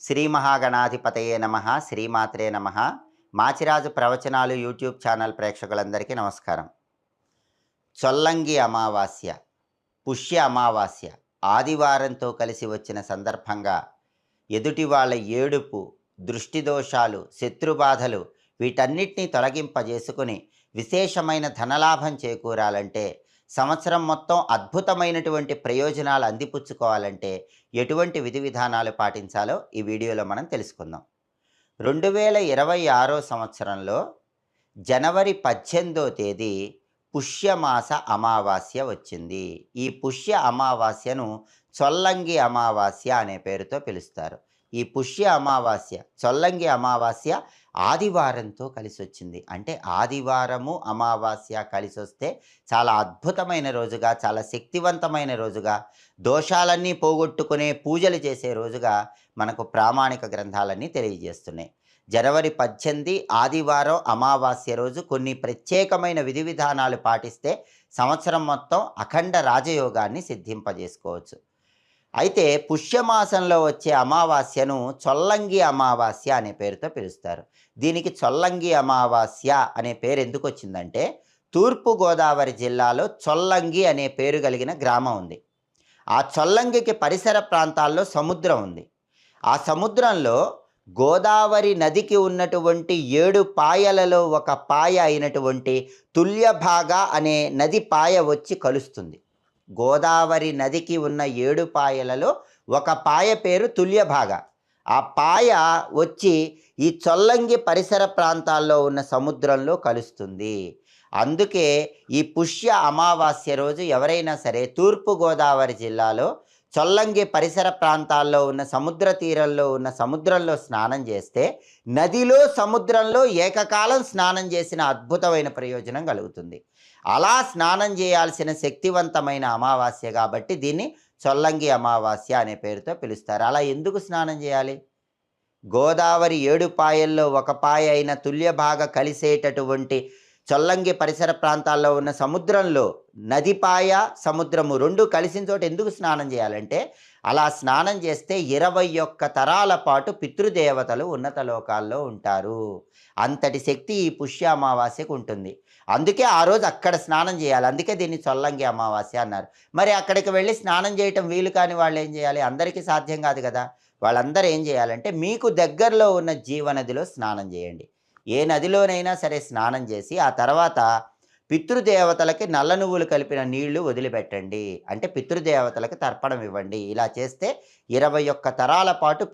శ్రీ మహాగణాధిపతయే నమ. శ్రీమాత్రే నమ. మాచిరాజు ప్రవచనాలు యూట్యూబ్ ఛానల్ ప్రేక్షకులందరికీ నమస్కారం. చొల్లంగి అమావాస్య, పుష్య అమావాస్య ఆదివారంతో కలిసి వచ్చిన సందర్భంగా ఎదుటి వాళ్ళ ఏడుపు, దృష్టి దోషాలు, శత్రుబాధలు వీటన్నిటినీ తొలగింపజేసుకుని విశేషమైన ధనలాభం చేకూరాలంటే, సంవత్సరం మొత్తం అద్భుతమైనటువంటి ప్రయోజనాలు అందిపుచ్చుకోవాలంటే ఎటువంటి విధి విధానాలు పాటించాలో ఈ వీడియోలో మనం తెలుసుకుందాం. 2026 సంవత్సరంలో జనవరి 18వ తేదీ పుష్యమాస అమావాస్య వచ్చింది. ఈ పుష్య అమావాస్యను చొల్లంగి అమావాస్య అనే పేరుతో పిలుస్తారు. ఈ పుష్య అమావాస్య, చొల్లంగి అమావాస్య ఆదివారంతో కలిసొచ్చింది. అంటే ఆదివారము అమావాస్య కలిసొస్తే చాలా అద్భుతమైన రోజుగా, చాలా శక్తివంతమైన రోజుగా, దోషాలన్నీ పోగొట్టుకునే పూజలు చేసే రోజుగా మనకు ప్రామాణిక గ్రంథాలన్నీ తెలియజేస్తున్నాయి. జనవరి 18 ఆదివారం అమావాస్య రోజు కొన్ని ప్రత్యేకమైన విధి విధానాలు పాటిస్తే సంవత్సరం మొత్తం అఖండ రాజయోగాన్ని సిద్ధింపజేసుకోవచ్చు. అయితే పుష్యమాసంలో వచ్చే అమావాస్యను చొల్లంగి అమావాస్య అనే పేరుతో పిలుస్తారు. దీనికి చొల్లంగి అమావాస్య అనే పేరు ఎందుకు వచ్చిందంటే, తూర్పుగోదావరి జిల్లాలో చొల్లంగి అనే పేరు కలిగిన గ్రామం ఉంది. ఆ చొల్లంగికి పరిసర ప్రాంతాల్లో సముద్రం ఉంది. ఆ సముద్రంలో గోదావరి నదికి ఉన్నటువంటి 7 పాయలలో ఒక పాయ అయినటువంటి తుల్యభాగ అనే నది పాయ వచ్చి కలుస్తుంది. గోదావరి నదికి ఉన్న 7 పాయలలో ఒక పాయ పేరు తుల్యభాగ. ఆ పాయ వచ్చి ఈ చొల్లంగి పరిసర ప్రాంతాల్లో ఉన్న సముద్రంలో కలుస్తుంది. అందుకే ఈ పుష్య అమావాస్య రోజు ఎవరైనా సరే తూర్పుగోదావరి జిల్లాలో చొల్లంగి పరిసర ప్రాంతాల్లో ఉన్న సముద్ర తీరంలో ఉన్న సముద్రంలో స్నానం చేస్తే నదిలో, సముద్రంలో ఏకకాలం స్నానం చేసిన అద్భుతమైన ప్రయోజనం కలుగుతుంది. అలా స్నానం చేయాల్సిన శక్తివంతమైన అమావాస్య కాబట్టి దీన్ని చొల్లంగి అమావాస్య అనే పేరుతో పిలుస్తారు. అలా ఎందుకు స్నానం చేయాలి? గోదావరి 7 పాయల్లో ఒక పాయ అయిన తుల్యభాగ కలిసేటటువంటి చొల్లంగి పరిసర ప్రాంతాల్లో ఉన్న సముద్రంలో నదిపాయ, సముద్రము 2 కలిసిన చోట ఎందుకు స్నానం చేయాలంటే, అలా స్నానం చేస్తే 21 తరాల పాటు పితృదేవతలు ఉన్నత లోకాల్లో ఉంటారు. అంతటి శక్తి ఈ పుష్య అమావాస్యకు ఉంటుంది. అందుకే ఆ రోజు అక్కడ స్నానం చేయాలి. అందుకే దీన్ని చొల్లంగి అమావాస్య అన్నారు. మరి అక్కడికి వెళ్ళి స్నానం చేయటం వీలు కాని వాళ్ళు ఏం చేయాలి? అందరికీ సాధ్యం కాదు కదా. వాళ్ళందరూ ఏం చేయాలంటే, మీకు దగ్గరలో ఉన్న జీవనదిలో స్నానం చేయండి. ఏ నదిలోనైనా సరే స్నానం చేసి ఆ తర్వాత పితృదేవతలకి నల్ల నువ్వులు కలిపిన నీళ్లు వదిలిపెట్టండి. అంటే పితృదేవతలకు తర్పణం ఇవ్వండి. ఇలా చేస్తే 21 తరాల పాటు